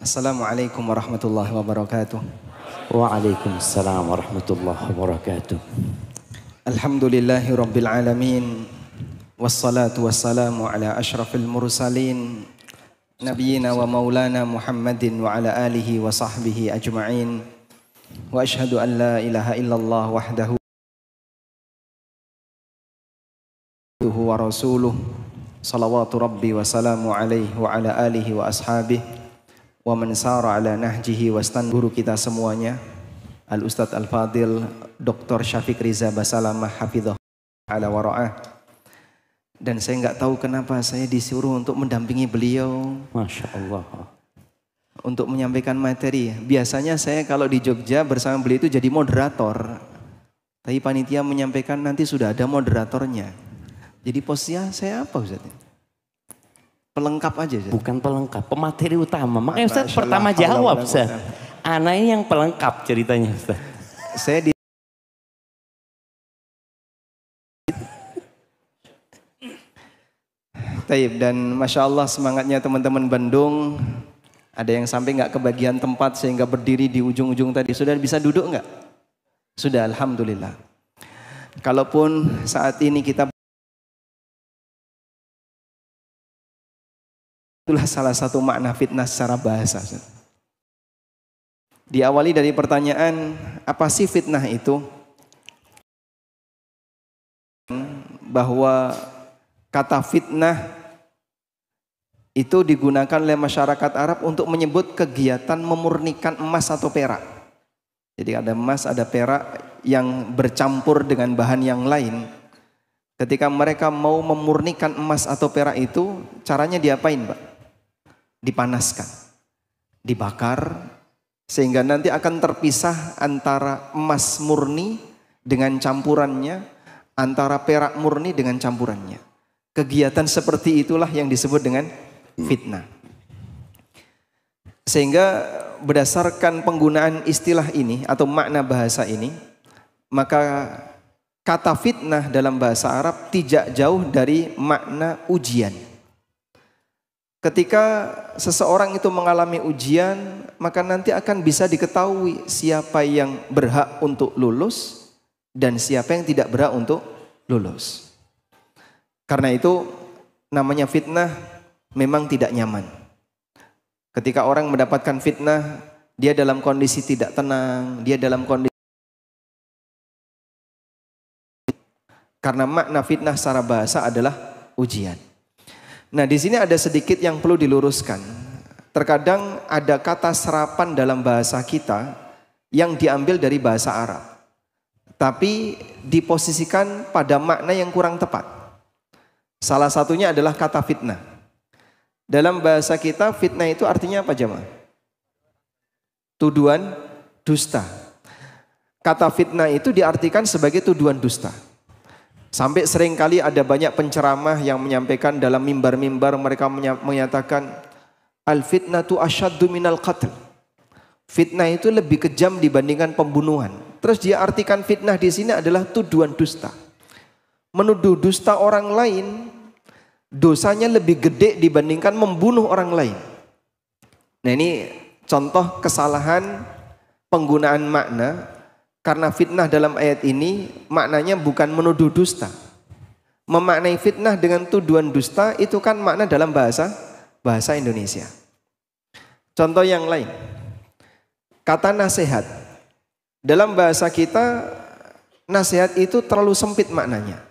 Assalamualaikum warahmatullahi wabarakatuh. Waalaikumsalam warahmatullahi wabarakatuh. Alhamdulillahi rabbil alamin. Wassalatu wassalamu ala ashrafil mursalin. Nabiyyina wa maulana Muhammadin wa ala alihi wa sahbihi ajma'in. Wa ashhadu an la ilaha illallah wahdahu wa rasuluh. Salawatu rabbi wa salamu alaihi wa ala alihi wa ashabihi. Wa man sara ala nahjihi wa stan. Guru kita semuanya, Al-Ustadz Al-Fadil Dr. Syafiq Riza Basalamah hafidhah ala wara'ah. Dan saya nggak tahu kenapa saya disuruh untuk mendampingi beliau. Masya Allah. Untuk menyampaikan materi. Biasanya saya kalau di Jogja bersama beliau itu jadi moderator. Tapi panitia menyampaikan nanti sudah ada moderatornya. Jadi posnya saya apa Ustaz? Pelengkap aja Ustaz. Bukan pelengkap, pemateri utama. Makanya Ustaz pertama jawab Ustaz. Anak ini yang pelengkap ceritanya Ustaz. Saya di Taib, dan Masya Allah semangatnya teman-teman Bandung. Ada yang sampai nggak kebagian tempat sehingga berdiri di ujung-ujung tadi. Sudah bisa duduk nggak? Sudah, Alhamdulillah. Kalaupun saat ini kita, itulah salah satu makna fitnah secara bahasa. Diawali dari pertanyaan, apa sih fitnah itu? Bahwa kata fitnah itu digunakan oleh masyarakat Arab untuk menyebut kegiatan memurnikan emas atau perak. Jadi ada emas, ada perak yang bercampur dengan bahan yang lain. Ketika mereka mau memurnikan emas atau perak itu, caranya diapain Pak? Dipanaskan, dibakar, sehingga nanti akan terpisah antara emas murni dengan campurannya, antara perak murni dengan campurannya. Kegiatan seperti itulah yang disebut dengan fitnah. Sehingga berdasarkan penggunaan istilah ini atau makna bahasa ini, maka kata fitnah dalam bahasa Arab tidak jauh dari makna ujian. Ketika seseorang itu mengalami ujian, maka nanti akan bisa diketahui siapa yang berhak untuk lulus dan siapa yang tidak berhak untuk lulus. Karena itu namanya fitnah memang tidak nyaman. Ketika orang mendapatkan fitnah, dia dalam kondisi tidak tenang, dia dalam kondisi, karena makna fitnah secara bahasa adalah ujian. Nah, di sini ada sedikit yang perlu diluruskan. Terkadang ada kata serapan dalam bahasa kita yang diambil dari bahasa Arab, tapi diposisikan pada makna yang kurang tepat. Salah satunya adalah kata fitnah. Dalam bahasa kita fitnah itu artinya apa jemaah? Tuduhan dusta. Kata fitnah itu diartikan sebagai tuduhan dusta. Sampai seringkali ada banyak penceramah yang menyampaikan dalam mimbar-mimbar, mereka menyatakan al-fitnatu asyaddu minal qatl. Fitnah itu lebih kejam dibandingkan pembunuhan. Terus dia artikan fitnah di sini adalah tuduhan dusta. Menuduh dusta orang lain, dosanya lebih gede dibandingkan membunuh orang lain. Nah, ini contoh kesalahan penggunaan makna. Karena fitnah dalam ayat ini maknanya bukan menuduh dusta. Memaknai fitnah dengan tuduhan dusta itu kan makna dalam bahasa Indonesia. Contoh yang lain. Kata nasihat. Dalam bahasa kita nasihat itu terlalu sempit maknanya.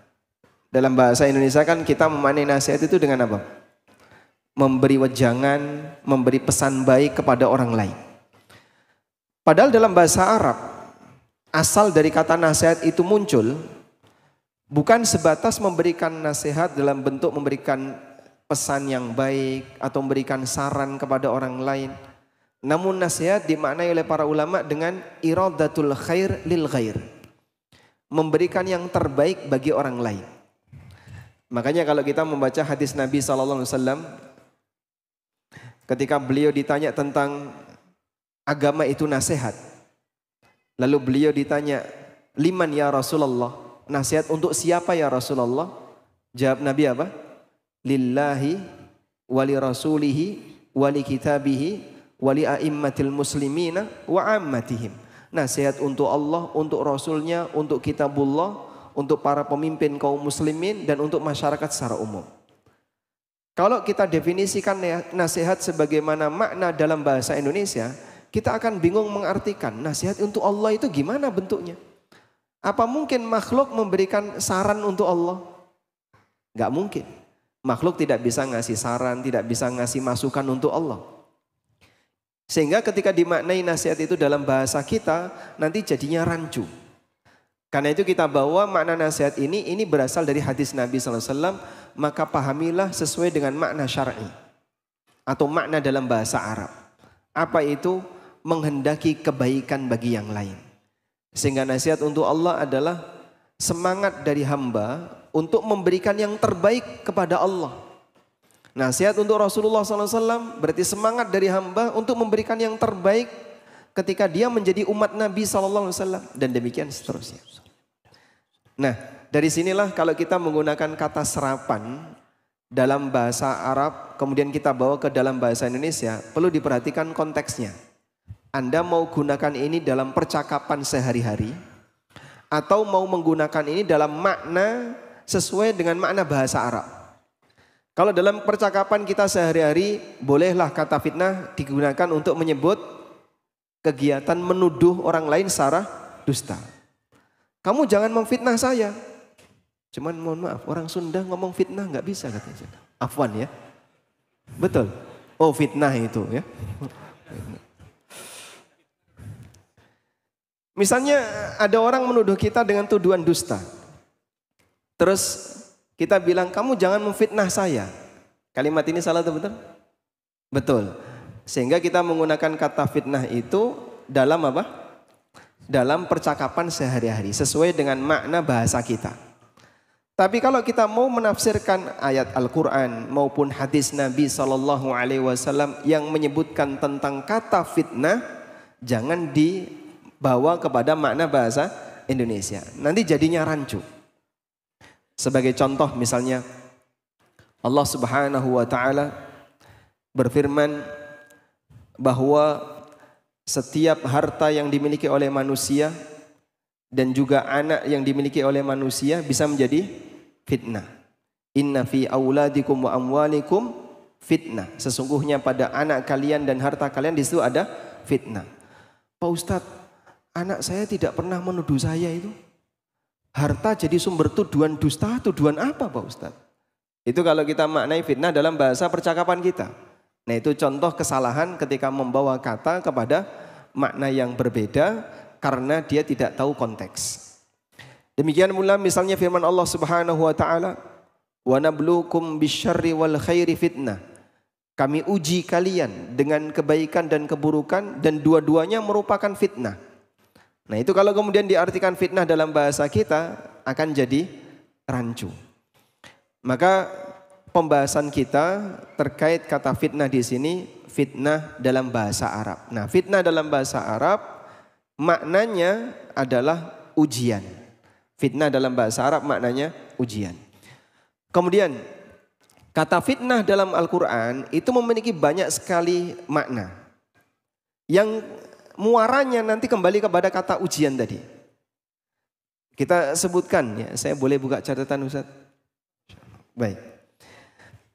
Dalam bahasa Indonesia kan kita memaknai nasihat itu dengan apa? Memberi wejangan, memberi pesan baik kepada orang lain. Padahal dalam bahasa Arab, asal dari kata nasihat itu muncul bukan sebatas memberikan nasihat dalam bentuk memberikan pesan yang baik atau memberikan saran kepada orang lain. Namun nasihat dimaknai oleh para ulama dengan iradatul khair lil ghair. Memberikan yang terbaik bagi orang lain. Makanya kalau kita membaca hadis Nabi SAW, ketika beliau ditanya tentang agama itu nasihat, lalu beliau ditanya, liman ya Rasulullah? Nasihat untuk siapa ya Rasulullah? Jawab Nabi apa? Lillahi wali rasulihi wali kitabihi wali a'immatil muslimina wa ammatihim. Nasihat untuk Allah, untuk Rasulnya, untuk kitabullah, untuk para pemimpin kaum muslimin, dan untuk masyarakat secara umum. Kalau kita definisikan nasihat sebagaimana makna dalam bahasa Indonesia, kita akan bingung mengartikan nasihat untuk Allah itu gimana bentuknya. Apa mungkin makhluk memberikan saran untuk Allah? Gak mungkin. Makhluk tidak bisa ngasih saran, tidak bisa ngasih masukan untuk Allah. Sehingga ketika dimaknai nasihat itu dalam bahasa kita, nanti jadinya rancu. Karena itu kita bawa makna nasihat ini berasal dari hadis Nabi SAW, maka pahamilah sesuai dengan makna syar'i atau makna dalam bahasa Arab. Apa itu? Menghendaki kebaikan bagi yang lain. Sehingga nasihat untuk Allah adalah semangat dari hamba untuk memberikan yang terbaik kepada Allah. Nasihat untuk Rasulullah SAW berarti semangat dari hamba untuk memberikan yang terbaik ketika dia menjadi umat Nabi SAW, dan demikian seterusnya. Nah, dari sinilah kalau kita menggunakan kata serapan dalam bahasa Arab, kemudian kita bawa ke dalam bahasa Indonesia, perlu diperhatikan konteksnya. Anda mau gunakan ini dalam percakapan sehari-hari, atau mau menggunakan ini dalam makna sesuai dengan makna bahasa Arab. Kalau dalam percakapan kita sehari-hari, bolehlah kata fitnah digunakan untuk menyebut kegiatan menuduh orang lain secara dusta. Kamu jangan memfitnah saya. Cuman mohon maaf, orang Sunda ngomong fitnah nggak bisa katanya. Afwan ya. Betul. Oh, fitnah itu ya. Misalnya ada orang menuduh kita dengan tuduhan dusta. Terus kita bilang, kamu jangan memfitnah saya. Kalimat ini salah atau betul? Betul. Sehingga kita menggunakan kata fitnah itu dalam apa? Dalam percakapan sehari-hari sesuai dengan makna bahasa kita. Tapi kalau kita mau menafsirkan ayat Al-Quran maupun hadis Nabi SAW yang menyebutkan tentang kata fitnah, jangan dibawa kepada makna bahasa Indonesia. Nanti jadinya rancu. Sebagai contoh misalnya Allah Subhanahu wa taala berfirman bahwa setiap harta yang dimiliki oleh manusia dan juga anak yang dimiliki oleh manusia bisa menjadi fitnah. Inna fi auladikum wa amwalikum fitnah. Sesungguhnya pada anak kalian dan harta kalian di situ ada fitnah. Pak Ustadz, anak saya tidak pernah menuduh saya itu. Harta jadi sumber tuduhan dusta, tuduhan apa Pak Ustadz? Itu kalau kita maknai fitnah dalam bahasa percakapan kita. Nah itu contoh kesalahan ketika membawa kata kepada makna yang berbeda karena dia tidak tahu konteks. Demikian pula misalnya firman Allah Subhanahu wa taala, "Wa nabluukum bisyarri wal khairi fitnah." Kami uji kalian dengan kebaikan dan keburukan dan dua-duanya merupakan fitnah. Nah itu kalau kemudian diartikan fitnah dalam bahasa kita akan jadi rancu. Maka pembahasan kita terkait kata fitnah di sini fitnah dalam bahasa Arab. Nah fitnah dalam bahasa Arab maknanya adalah ujian. Fitnah dalam bahasa Arab maknanya ujian. Kemudian kata fitnah dalam Al-Quran itu memiliki banyak sekali makna. Yang muaranya nanti kembali kepada kata ujian tadi. Kita sebutkan ya, saya boleh buka catatan Ustaz? Baik.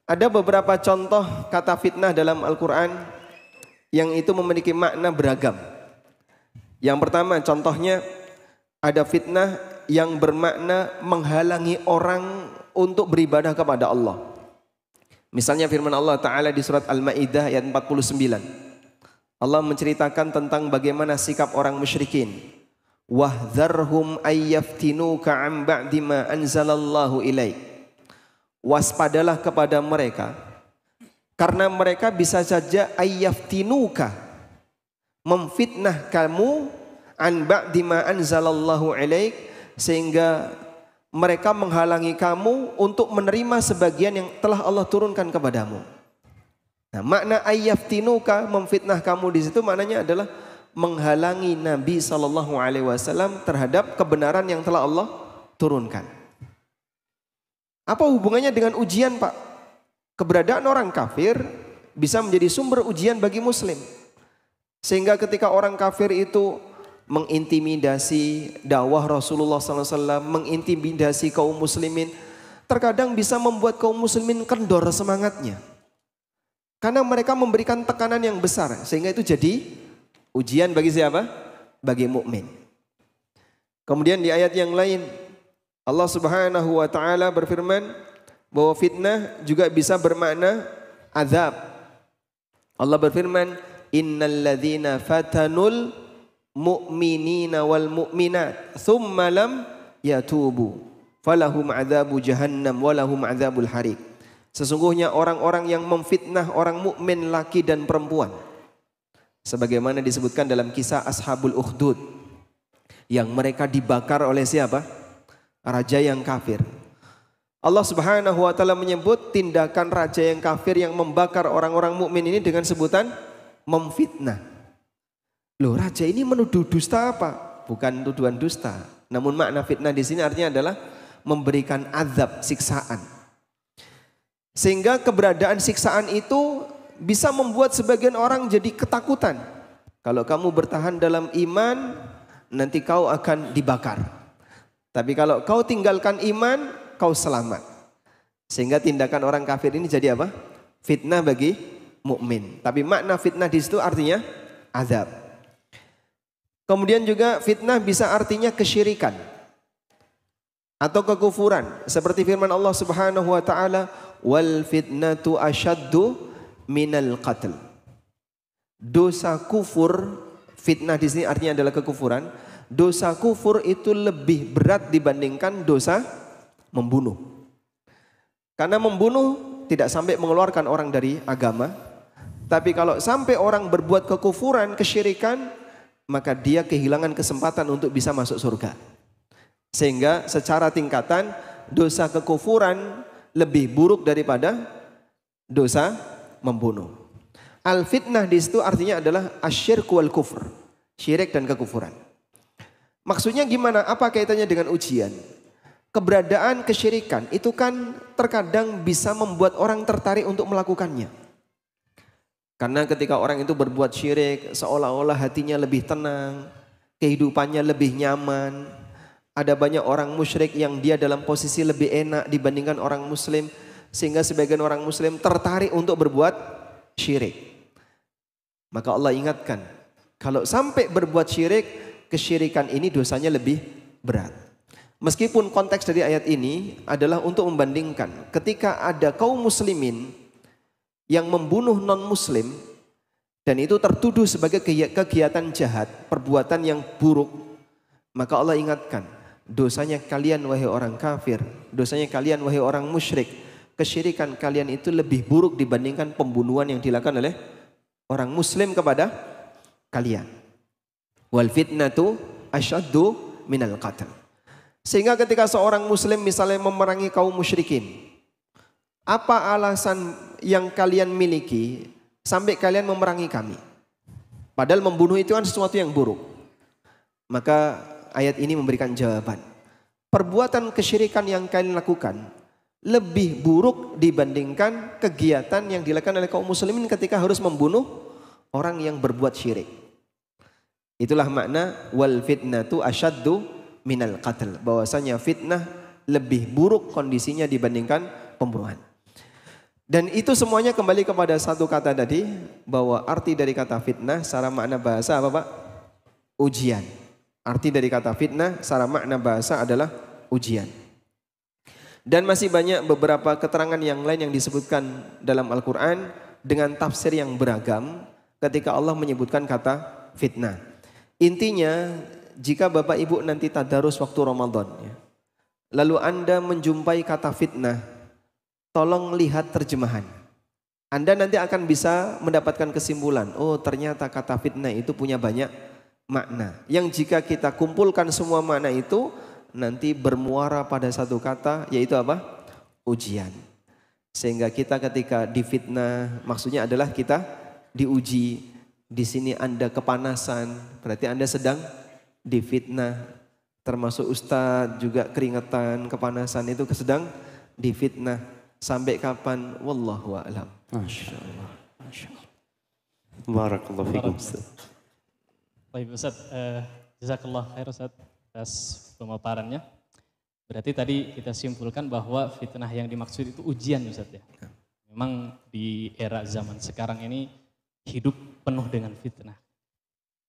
Ada beberapa contoh kata fitnah dalam Al-Quran yang itu memiliki makna beragam. Yang pertama contohnya ada fitnah yang bermakna menghalangi orang untuk beribadah kepada Allah. Misalnya firman Allah Ta'ala di surat Al-Ma'idah ayat 49. Allah menceritakan tentang bagaimana sikap orang musyrikin. Wahdharhum ayyaftinuka an ba'di ma anzalallahu ilaik. Waspadalah kepada mereka karena mereka bisa saja ayyaftinuka, memfitnah kamu an ba'di ma anzalallahu ilaik, sehingga mereka menghalangi kamu untuk menerima sebagian yang telah Allah turunkan kepadamu. Nah, makna ayyaftinuka, memfitnah kamu di situ maknanya adalah menghalangi Nabi SAW terhadap kebenaran yang telah Allah turunkan. Apa hubungannya dengan ujian Pak? Keberadaan orang kafir bisa menjadi sumber ujian bagi muslim. Sehingga ketika orang kafir itu mengintimidasi dakwah Rasulullah SAW, mengintimidasi kaum muslimin, terkadang bisa membuat kaum muslimin kendor semangatnya. Karena mereka memberikan tekanan yang besar, sehingga itu jadi ujian bagi siapa? Bagi mukmin. Kemudian di ayat yang lain Allah Subhanahu wa taala berfirman bahwa fitnah juga bisa bermakna azab. Allah berfirman, "Innal ladzina fatanul mu'minina wal mu'minat tsumma lam yatubu falahum adzabu jahannam walahum adzabul hariq." Sesungguhnya orang-orang yang memfitnah orang mukmin laki dan perempuan, sebagaimana disebutkan dalam kisah Ashabul Ukhdud, yang mereka dibakar oleh siapa? Raja yang kafir. Allah Subhanahu wa taala menyebut tindakan raja yang kafir yang membakar orang-orang mukmin ini dengan sebutan memfitnah. Loh, raja ini menuduh dusta apa? Bukan tuduhan dusta. Namun makna fitnah di sini artinya adalah memberikan azab, siksaan. Sehingga keberadaan siksaan itu bisa membuat sebagian orang jadi ketakutan. Kalau kamu bertahan dalam iman, nanti kau akan dibakar. Tapi kalau kau tinggalkan iman, kau selamat. Sehingga tindakan orang kafir ini jadi apa? Fitnah bagi mukmin. Tapi makna fitnah di situ artinya azab. Kemudian juga fitnah bisa artinya kesyirikan atau kekufuran. Seperti firman Allah Subhanahu wa taala, "Wal fitnatu asyaddu minal qatl." Dosa kufur, fitnah di sini artinya adalah kekufuran. Dosa kufur itu lebih berat dibandingkan dosa membunuh. Karena membunuh tidak sampai mengeluarkan orang dari agama. Tapi kalau sampai orang berbuat kekufuran, kesyirikan, maka dia kehilangan kesempatan untuk bisa masuk surga. Sehingga secara tingkatan dosa kekufuran lebih buruk daripada dosa membunuh. Al-fitnah di situ artinya adalah asyirk wal kufur, syirik dan kekufuran. Maksudnya gimana? Apa kaitannya dengan ujian? Keberadaan kesyirikan itu kan terkadang bisa membuat orang tertarik untuk melakukannya. Karena ketika orang itu berbuat syirik, seolah-olah hatinya lebih tenang, kehidupannya lebih nyaman. Ada banyak orang musyrik yang dia dalam posisi lebih enak dibandingkan orang muslim, sehingga sebagian orang muslim tertarik untuk berbuat syirik. Maka Allah ingatkan, kalau sampai berbuat syirik, kesyirikan ini dosanya lebih berat. Meskipun konteks dari ayat ini adalah untuk membandingkan ketika ada kaum muslimin yang membunuh non-muslim dan itu tertuduh sebagai kegiatan jahat, perbuatan yang buruk, maka Allah ingatkan, dosanya kalian wahai orang kafir, dosanya kalian wahai orang musyrik, kesyirikan kalian itu lebih buruk dibandingkan pembunuhan yang dilakukan oleh orang muslim kepada kalian. Wal fitnatu asyaddu minal qatl. Sehingga ketika seorang muslim misalnya memerangi kaum musyrikin, apa alasan yang kalian miliki sampai kalian memerangi kami? Padahal membunuh itu kan sesuatu yang buruk. Maka ayat ini memberikan jawaban. Perbuatan kesyirikan yang kalian lakukan lebih buruk dibandingkan kegiatan yang dilakukan oleh kaum muslimin ketika harus membunuh orang yang berbuat syirik. Itulah makna wal fitnatu asyaddu minal qatl. Bahwasanya fitnah lebih buruk kondisinya dibandingkan pembunuhan. Dan itu semuanya kembali kepada satu kata tadi, bahwa arti dari kata fitnah secara makna bahasa apa Pak? Ujian. Arti dari kata fitnah secara makna bahasa adalah ujian. Dan masih banyak beberapa keterangan yang lain yang disebutkan dalam Al-Quran dengan tafsir yang beragam ketika Allah menyebutkan kata fitnah. Intinya, jika Bapak Ibu nanti tadarus waktu Ramadan, ya, lalu Anda menjumpai kata fitnah, tolong lihat terjemahan. Anda nanti akan bisa mendapatkan kesimpulan, oh ternyata kata fitnah itu punya banyak makna. Yang jika kita kumpulkan semua makna itu, nanti bermuara pada satu kata, yaitu apa? Ujian. Sehingga kita ketika difitnah, maksudnya adalah kita diuji. Di sini Anda kepanasan, berarti Anda sedang difitnah. Termasuk ustadz juga keringetan, kepanasan itu sedang difitnah. Sampai kapan? Wallahu a'lam. Masya Allah. Masya Allah. Barakallahu fikum. Baik Ustaz, jazakallah khair Ustaz atas pemaparannya. Berarti tadi kita simpulkan bahwa fitnah yang dimaksud itu ujian Ustaz ya. Memang di era zaman sekarang ini hidup penuh dengan fitnah.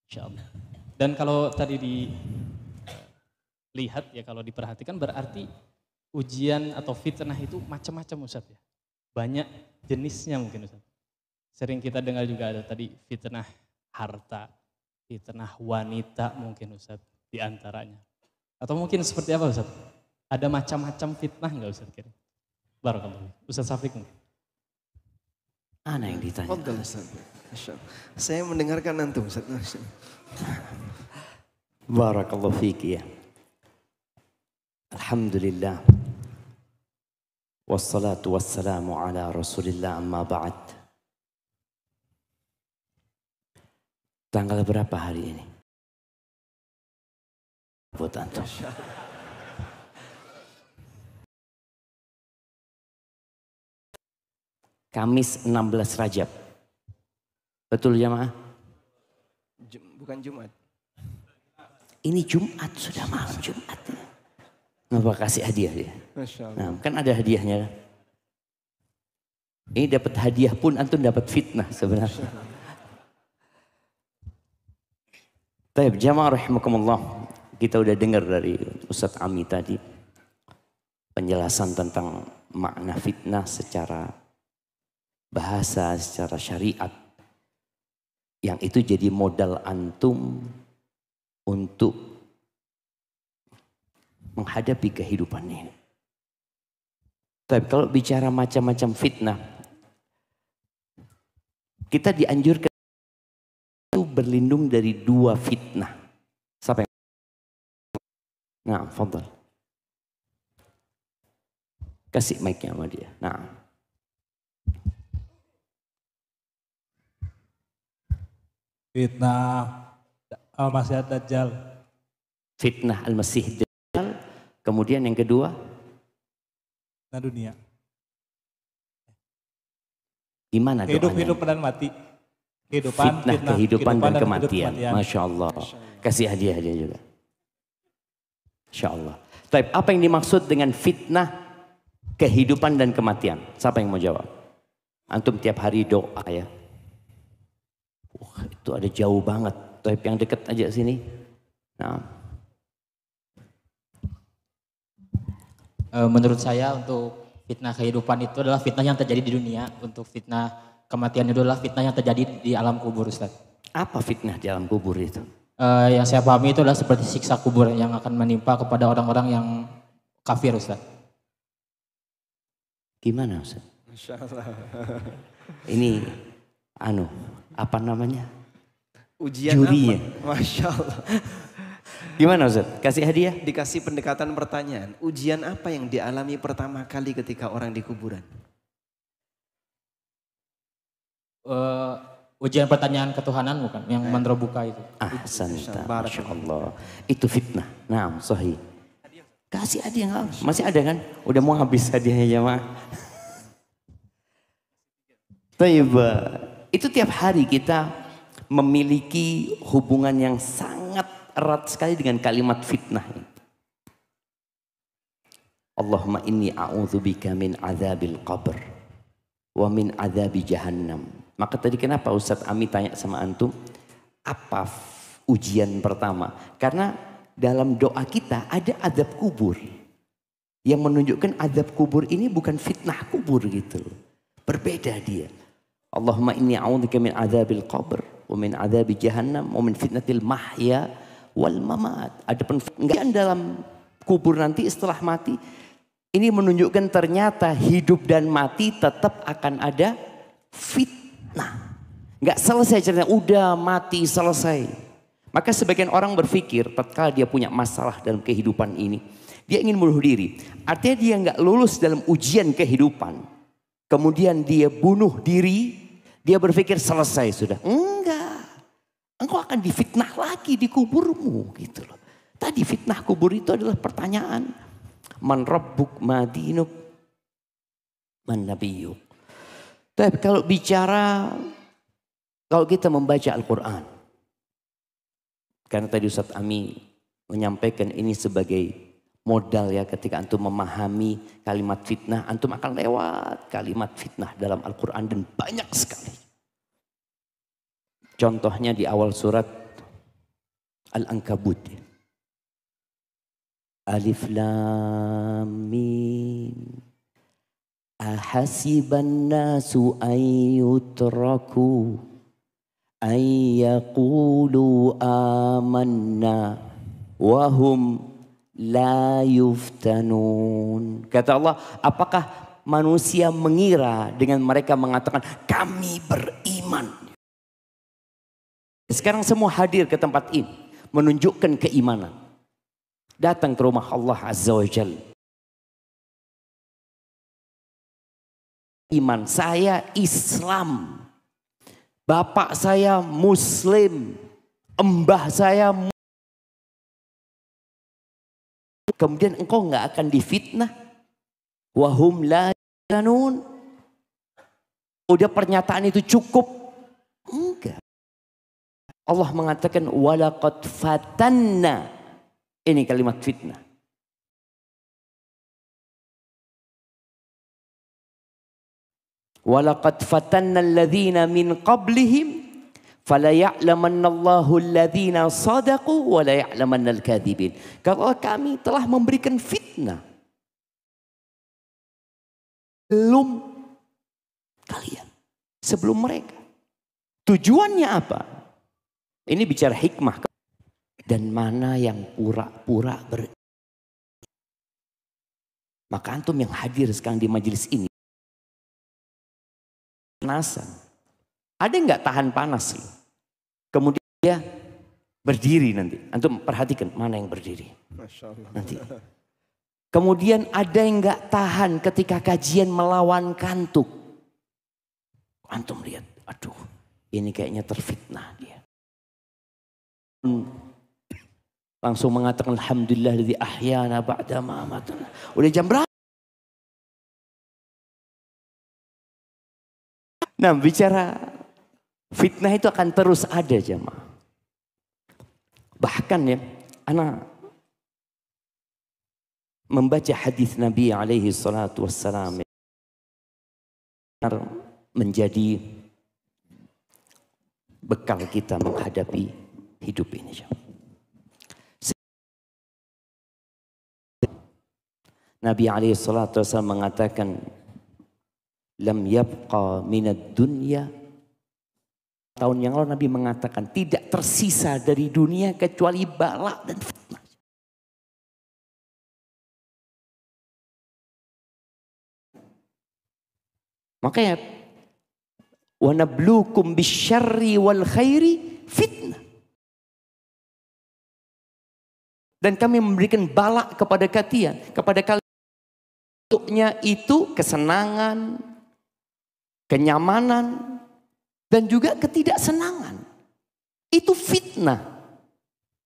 Insya Allah. Dan kalau tadi dilihat ya, kalau diperhatikan berarti ujian atau fitnah itu macam-macam Ustaz ya. Banyak jenisnya mungkin Ustaz. Sering kita dengar juga ada tadi fitnah harta, fitnah wanita mungkin Ustaz di antaranya. Atau mungkin seperti apa Ustaz? Ada macam-macam fitnah enggak Ustaz kira? Barakallahu. Ustaz Syafiq mungkin. Ana yang ditanya. Saya mendengarkan antum Ustaz. Barakallahu fiqi ya. Alhamdulillah. Wassalatu wassalamu ala rasulillah amma ba'd. Tanggal berapa hari ini? Buat antum. Kamis 16 Rajab. Betul jamaah? Bukan Jumat. Ini Jumat, sudah malam Jumat. Ngapa kasih hadiah dia? Masya Allah. Nah, kan ada hadiahnya. Ini dapat hadiah pun antum dapat fitnah sebenarnya. Baik, jamaah rahimakumullah. Kita udah dengar dari Ustadz Ami tadi penjelasan tentang makna fitnah secara bahasa, secara syariat. Yang itu jadi modal antum untuk menghadapi kehidupan ini. Tapi kalau bicara macam-macam fitnah, kita dianjurkan itu berlindung dari dua fitnah. Siapa yang? Nah, fadhal. Kasih mic-nya sama dia. Nah. Fitnah Al-Masih Dajjal. Fitnah Al-Masih Dajjal. Kemudian yang kedua? Fitnah dunia. Gimana doanya? Hidup dan mati. Fitnah kehidupan dan kematian. Masya Allah. Kasih hadiah-hadiah juga. Masya Allah. Tapi apa yang dimaksud dengan fitnah kehidupan dan kematian? Siapa yang mau jawab? Antum tiap hari doa ya. Itu ada jauh banget. Tapi yang dekat aja sini. Nah. Menurut saya untuk fitnah kehidupan itu adalah fitnah yang terjadi di dunia. Untuk fitnah kematian itu adalah fitnah yang terjadi di alam kubur Ustaz. Apa fitnah di alam kubur itu? Yang saya pahami itu adalah seperti siksa kubur yang akan menimpa kepada orang-orang yang kafir Ustaz. Gimana Ustaz? Masya Allah. Ini apa namanya? Ujian jurinya. apa? Masya Allah. Gimana Ustaz? Kasih hadiah? Dikasih pendekatan pertanyaan. Ujian apa yang dialami pertama kali ketika orang di kuburan? Ujian pertanyaan ketuhanan bukan? Yang mandrobuka itu. Ahsanta, Masya Allah. Itu fitnah. Nah, sahih. Kasih hadiah. Masih ada kan? Udah mau habis hadiahnya jamaah. Taiba. Itu tiap hari kita memiliki hubungan yang sangat erat sekali dengan kalimat fitnah. Allahumma inni a'udzubika min azabil qabr wa min azabi jahannam. Maka tadi kenapa Ustadz Ami tanya sama antum, apa ujian pertama? Karena dalam doa kita ada azab kubur. Yang menunjukkan azab kubur ini bukan fitnah kubur gitu. Berbeda dia. Allahumma inni a'udzubika min azabil qabr wa min azabi jahannam wa min fitnatil mahya wal mamat. Adapun enggak dalam kubur nanti setelah mati, ini menunjukkan ternyata hidup dan mati tetap akan ada fitnah. Enggak selesai cerita, udah mati selesai. Maka sebagian orang berpikir tatkala dia punya masalah dalam kehidupan ini, dia ingin bunuh diri. Artinya dia enggak lulus dalam ujian kehidupan. Kemudian dia bunuh diri, dia berpikir selesai sudah. Enggak. Engkau akan difitnah lagi di kuburmu gitu loh. Tadi fitnah kubur itu adalah pertanyaan. Man rabbuk ma dinuk man nabiyuk. Tapi kalau bicara, kalau kita membaca Al-Quran. Karena tadi Ustadz Ami menyampaikan ini sebagai modal ya, ketika antum memahami kalimat fitnah, antum akan lewat kalimat fitnah dalam Al-Quran dan banyak sekali. Contohnya di awal surat Al-Ankabut. Alif Lam Mim. Ahasiban nasu ayyutraku ayyaqulu amanna wahum la yuftanun. Kata Allah, apakah manusia mengira dengan mereka mengatakan kami beriman? Sekarang semua hadir ke tempat ini menunjukkan keimanan. Datang ke rumah Allah Azza wa Jalla. Iman, saya Islam. Bapak saya Muslim. Embah saya Muslim. Kemudian engkau nggak akan difitnah. Wahum la yuftanun. Udah pernyataan itu cukup? Enggak. Allah mengatakan walaqad fatanna. Ini kalimat fitnah. Walaqad fatanna alladhina min qablihim fala ya'lamanna Allahu alladhina sadaqu wa la ya'lamanna al-kadhibin. Kalau kami telah memberikan fitnah belum kalian, sebelum mereka. Tujuannya apa? Ini bicara hikmah. Dan mana yang pura-pura Maka antum yang hadir sekarang di majelis ini panasan. Ada nggak tahan panas? Kemudian dia berdiri nanti. Antum perhatikan mana yang berdiri. Masya Allah. Nanti. Kemudian ada yang nggak tahan ketika kajian melawan kantuk. Antum lihat, aduh, ini kayaknya terfitnah dia. Langsung mengatakan alhamdulillah alladzi ahyana ba'da ma amatana. Udah jam berapa? Nah, bicara fitnah itu akan terus ada jemaah. Bahkan ya, ana membaca hadis Nabi alaihi salatu wassalam menjadi bekal kita menghadapi hidup ini. Nabi alaihi salatu wassalam mengatakan lam yabqa minad dunya. Tahun yang lalu Nabi mengatakan tidak tersisa dari dunia kecuali bala dan fitnah. Makanya wa nabluukum bisyarri wal khairi fitnah. Dan kami memberikan bala kepada kalian, bentuknya itu kesenangan, kenyamanan, dan juga ketidaksenangan. Itu fitnah.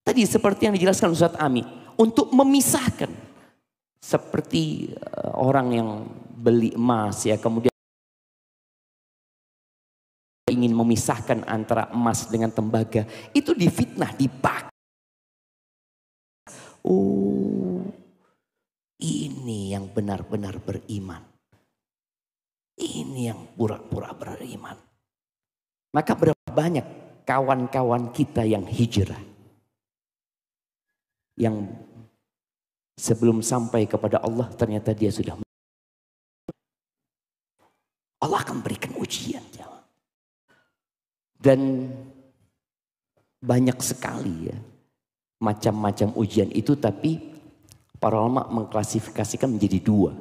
Tadi seperti yang dijelaskan Ustadz Ami. Untuk memisahkan. Seperti orang yang beli emas ya. Kemudian ingin memisahkan antara emas dengan tembaga. Itu difitnah, dipakai. Oh, ini yang benar-benar beriman. Ini yang pura-pura beriman. Maka berapa banyak kawan-kawan kita yang hijrah. Yang sebelum sampai kepada Allah ternyata dia sudah. Allah akan berikan ujian. Dan banyak sekali ya. Macam-macam ujian itu, tapi para ulama mengklasifikasikan menjadi dua.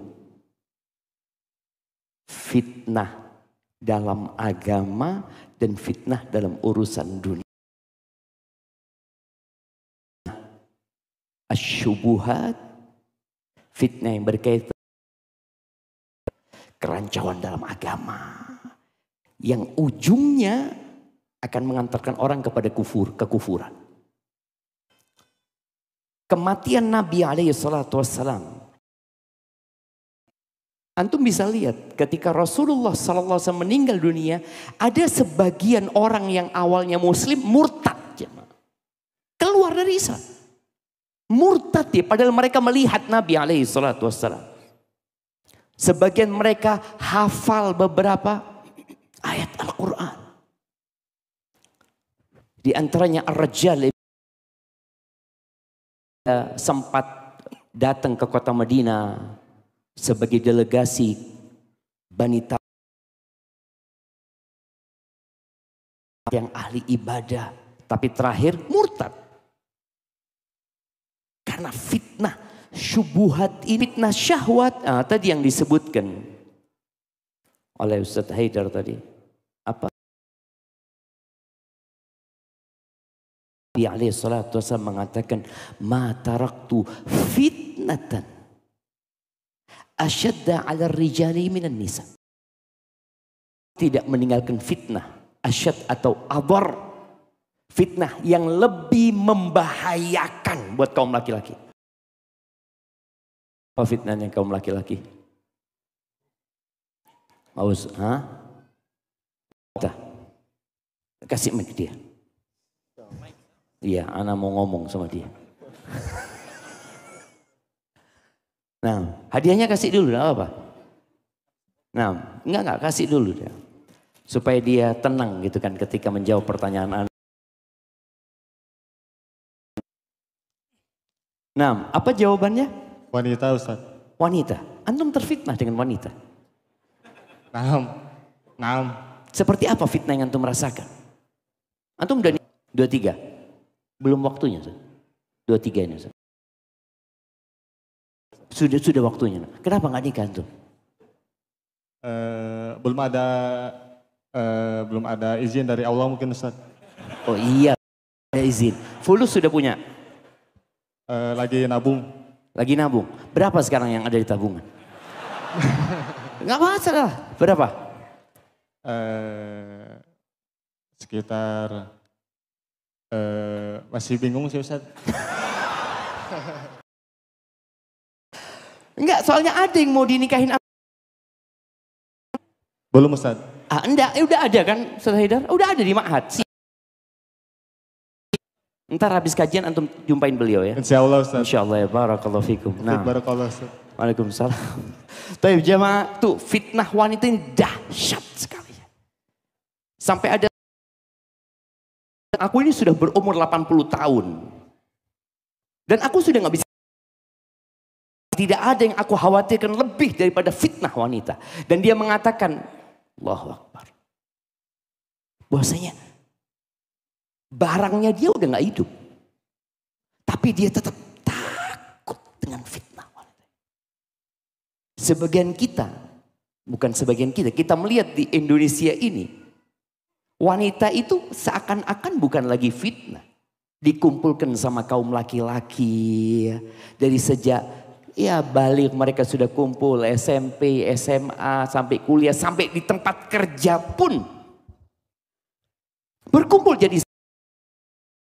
Fitnah dalam agama dan fitnah dalam urusan dunia. Asyubuhat, fitnah yang berkaitan kerancuan dalam agama. Yang ujungnya akan mengantarkan orang kepada kekufuran. Kematian Nabi alaihi salatu wassalam. Antum bisa lihat ketika Rasulullah sallallahu alaihi wasallam meninggal dunia, ada sebagian orang yang awalnya muslim murtad. Keluar keluar dari Islam. Murtad dia, padahal mereka melihat Nabi alaihi salatu wassalam. Sebagian mereka hafal beberapa ayat Al-Quran. Di antaranya Ar-Rajjal sempat datang ke kota Madinah sebagai delegasi Bani Tamim yang ahli ibadah, tapi terakhir murtad karena fitnah syubuhat ini, fitnah syahwat. Tadi yang disebutkan oleh Ustaz Haidar tadi, apa? Nabi alaihi salatu wasallam mengatakan, ma taraktu fitnatan asyadda 'ala rijali minan nisa. Tidak meninggalkan fitnah asyad atau adhar, fitnah yang lebih membahayakan buat kaum laki-laki. Apa fitnahnya kaum laki-laki? Aus, kasih mic dia. Iya, ana mau ngomong sama dia. Nah, hadiahnya kasih dulu, enggak apa-apa. Nah, enggak kasih dulu dia. Supaya dia tenang gitu kan ketika menjawab pertanyaan Anda. Nah, apa jawabannya? Wanita, Ustaz. Wanita. Antum terfitnah dengan wanita. Naam. Seperti apa fitnah yang antum rasakan? Antum udah 23. Belum waktunya, Ustaz. 23 ini, Ustaz. Sudah waktunya. Kenapa nggak nikah antum? Belum ada izin dari Allah mungkin, Ustaz. Oh iya, ada izin. Fulus sudah punya? Lagi nabung. Lagi nabung. Berapa sekarang yang ada di tabungan? Nggak masalah. Berapa? Sekitar masih bingung sih, Ustaz. Enggak, soalnya ada yang mau dinikahin. Belum, Ustaz. Enggak, udah ada kan Ustaz Haidar? Udah ada di Ma'had. Ntar habis kajian antum jumpain beliau ya. Insya Allah, Ustaz. Insya Allah ya, barakallahu fikum. Nah, Barakallah, Ustaz. Waalaikumsalam. Tapi jemaah tuh fitnah wanita ini dahsyat sekali. Sampai ada, aku ini sudah berumur 80 tahun. Dan aku sudah gak bisa. Tidak ada yang aku khawatirkan lebih daripada fitnah wanita. Dan dia mengatakan, Allahu Akbar. Bahwasanya barangnya dia udah gak hidup. Tapi dia tetap takut dengan fitnah wanita. Sebagian kita, bukan sebagian kita melihat di Indonesia ini, wanita itu seakan-akan bukan lagi fitnah. Dikumpulkan sama kaum laki-laki dari sejak balik mereka sudah kumpul SMP, SMA, sampai kuliah, sampai di tempat kerja pun. Berkumpul jadi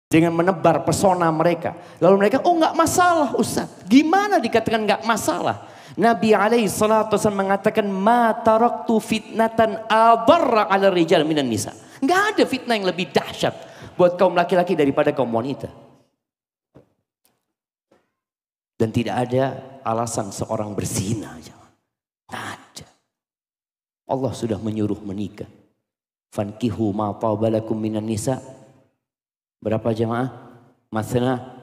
dengan menebar pesona mereka. Lalu mereka, oh nggak masalah Ustaz. Gimana dikatakan nggak masalah? Nabi alaihi salatu wasallam mengatakan, ma taraktu fitnatan adarra 'ala rijal minan nisa. Nggak ada fitnah yang lebih dahsyat buat kaum laki-laki daripada kaum wanita. Dan tidak ada alasan seorang berzina. Tidak ada. Allah sudah menyuruh menikah. Fankihu ma tabalakum minan nisa. Berapa jemaah? Mathna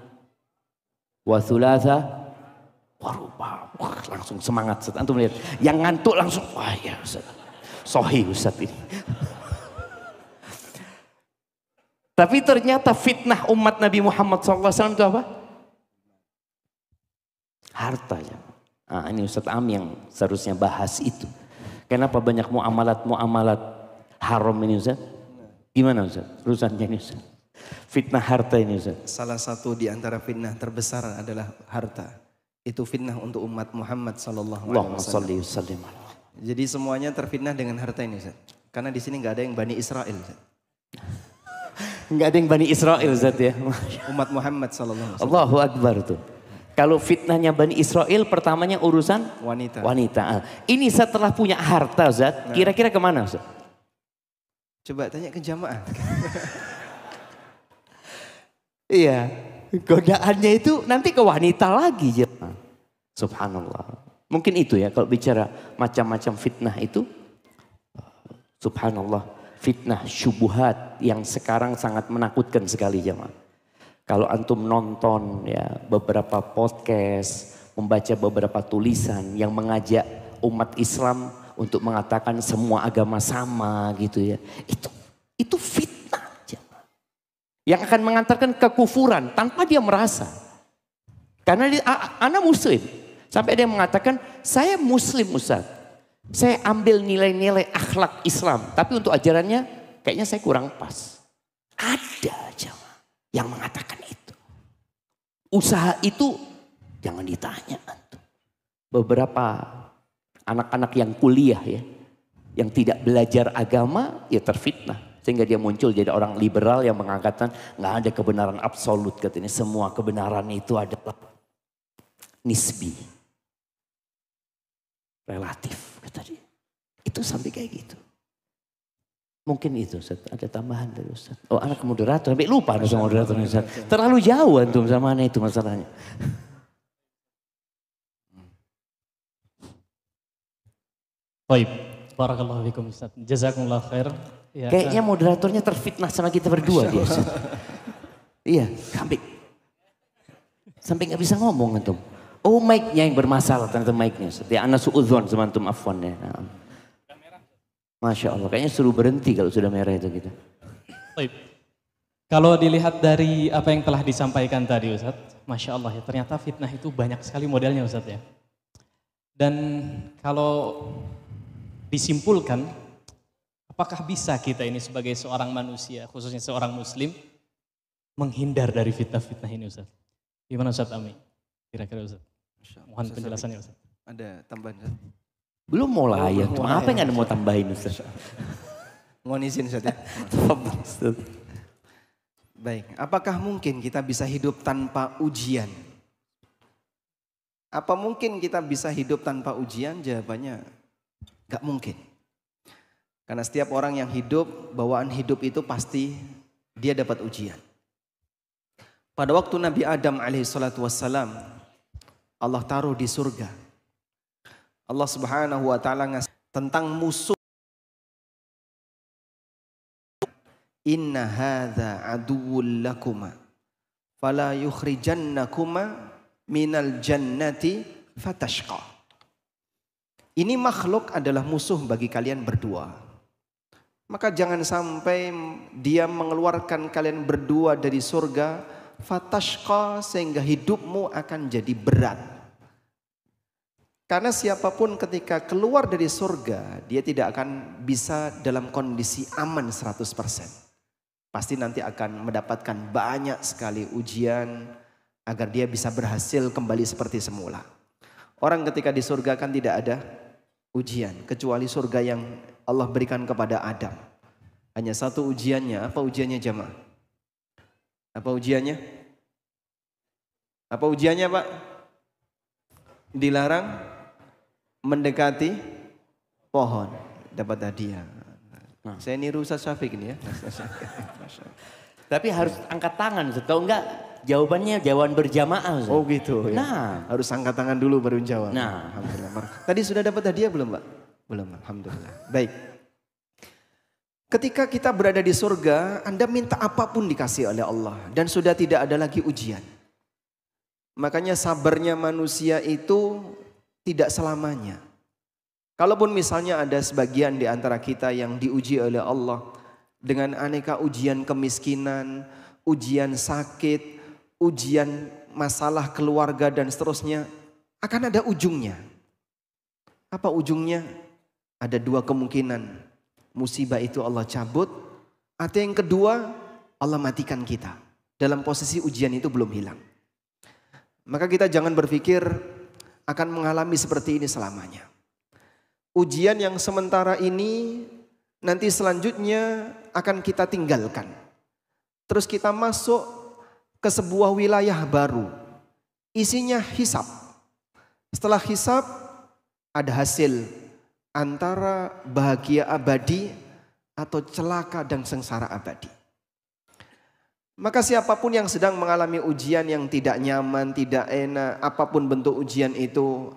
wa thulatha wa ruba. Wah, langsung semangat. Antum lihat. Yang ngantuk langsung. Wah ya Ustaz. Sahih Ustaz ini. Tapi ternyata fitnah umat Nabi Muhammad SAW itu apa? Harta. Nah, ini Ustaz Am yang seharusnya bahas itu. Kenapa banyak muamalat haram ini Ustaz? Gimana Ustaz? Urusannya ini Ustaz. Fitnah harta ini Ustaz. Salah satu di antara fitnah terbesar adalah harta. Itu fitnah untuk umat Muhammad sallallahu alaihi wasallam. Jadi semuanya terfitnah dengan harta ini Ustaz. Karena di sini nggak ada yang Bani Israel Ustaz. Nggak ada yang Bani Israel Ustaz ya. Umat Muhammad sallallahu alaihi wasallam. Allahu Akbar tuh. Kalau fitnahnya Bani Israel pertamanya urusan wanita. Ini setelah punya harta Ustaz, kira-kira kemana Ustaz? Coba tanya ke jamaah. Iya, Godaannya itu nanti ke wanita lagi. Subhanallah. Mungkin itu ya kalau bicara macam-macam fitnah itu. Subhanallah. Fitnah syubuhat yang sekarang sangat menakutkan sekali jemaah. Kalau antum nonton ya beberapa podcast, membaca beberapa tulisan yang mengajak umat Islam untuk mengatakan semua agama sama gitu ya. Itu fitnah jemaah. Yang akan mengantarkan kekufuran tanpa dia merasa. Karena anak muslim. Sampai dia mengatakan saya muslim Ustaz. Saya ambil nilai-nilai akhlak Islam. Tapi untuk ajarannya kayaknya saya kurang pas. Ada jemaah yang mengatakan itu. Usaha itu jangan ditanya. Beberapa anak-anak yang kuliah ya. Yang tidak belajar agama ya terfitnah. Sehingga dia muncul jadi orang liberal yang mengatakan nggak ada kebenaran absolut katanya. Semua kebenaran itu adalah nisbi. Relatif kata dia. Itu sampai kayak gitu. Mungkin itu Ustaz. Ada tambahan dari Ustaz. Oh anak moderator. Sampai lupa ada sama moderator Ustaz. Terlalu jauh antum sama mana itu masalahnya. Baik. Barakallahu fikum Ustaz. Jazakumullah khair. Ya, Kayaknya moderatornya terfitnah sama kita berdua dia Ustaz. Iya sampai nggak bisa ngomong antum. Oh mic-nya yang bermasalah ternyata mic-nya. Ya ana suudzon sama antum afwan ya. Nah. Masya Allah kayaknya suruh berhenti kalau sudah merah itu gitu. baik. Kalau dilihat dari apa yang telah disampaikan tadi Ustaz, Masya Allah ya ternyata fitnah itu banyak sekali modelnya Ustaz ya. Dan kalau disimpulkan, apakah bisa kita ini sebagai seorang manusia, khususnya seorang muslim, menghindar dari fitnah-fitnah ini Ustaz? Gimana Ustaz Ami? Kira-kira Ustaz? Mohon penjelasannya Ustaz. Ada tambahan Ustaz? Belum mulai ya. Apa yang ada mau tambahin Ustaz? Mohon izin Ustaz ya. Baik, apakah mungkin kita bisa hidup tanpa ujian? Apa mungkin kita bisa hidup tanpa ujian? Jawabannya gak mungkin. Karena setiap orang yang hidup, bawaan hidup itu pasti dia dapat ujian. Pada waktu Nabi Adam alaihissalatu wassalam, Allah taruh di surga. Allah subhanahu wa ta'ala ngasih tentang musuh. Inna hadha aduwwul lakuma fala yukhrijannakuma minal jannati fatashqa. Ini makhluk adalah musuh bagi kalian berdua. Maka jangan sampai dia mengeluarkan kalian berdua dari surga fatashqa sehingga hidupmu akan jadi berat. Karena siapapun ketika keluar dari surga dia tidak akan bisa dalam kondisi aman 100%. Pasti nanti akan mendapatkan banyak sekali ujian agar dia bisa berhasil kembali seperti semula. Orang ketika di surga kan tidak ada ujian kecuali surga yang Allah berikan kepada Adam. Hanya satu ujiannya. Apa ujiannya jemaah? Apa ujiannya? Apa ujiannya Pak? Dilarang mendekati pohon. Dapat hadiah. Saya niru Ustaz Syafiq ini ya. Tapi harus angkat tangan, kalau enggak jawabannya jawaban berjamaah. Ustaz. Oh gitu ya. Nah. Harus angkat tangan dulu baru jawab. Nah. Alhamdulillah. Tadi sudah dapat hadiah belum Pak? Belum, Alhamdulillah. Baik. Ketika kita berada di surga, Anda minta apapun dikasih oleh Allah. Dan sudah tidak ada lagi ujian. Makanya sabarnya manusia itu tidak selamanya. Kalaupun misalnya ada sebagian di antara kita yang diuji oleh Allah dengan aneka ujian kemiskinan, ujian sakit, ujian masalah keluarga dan seterusnya, akan ada ujungnya. Apa ujungnya? Ada dua kemungkinan. Musibah itu Allah cabut, atau yang kedua Allah matikan kita. Dalam posisi ujian itu belum hilang. Maka kita jangan berpikir akan mengalami seperti ini selamanya. Ujian yang sementara ini nanti selanjutnya akan kita tinggalkan. Terus kita masuk ke sebuah wilayah baru. Isinya hisab. Setelah hisab ada hasil antara bahagia abadi atau celaka dan sengsara abadi. Maka siapapun yang sedang mengalami ujian yang tidak nyaman, tidak enak, apapun bentuk ujian itu,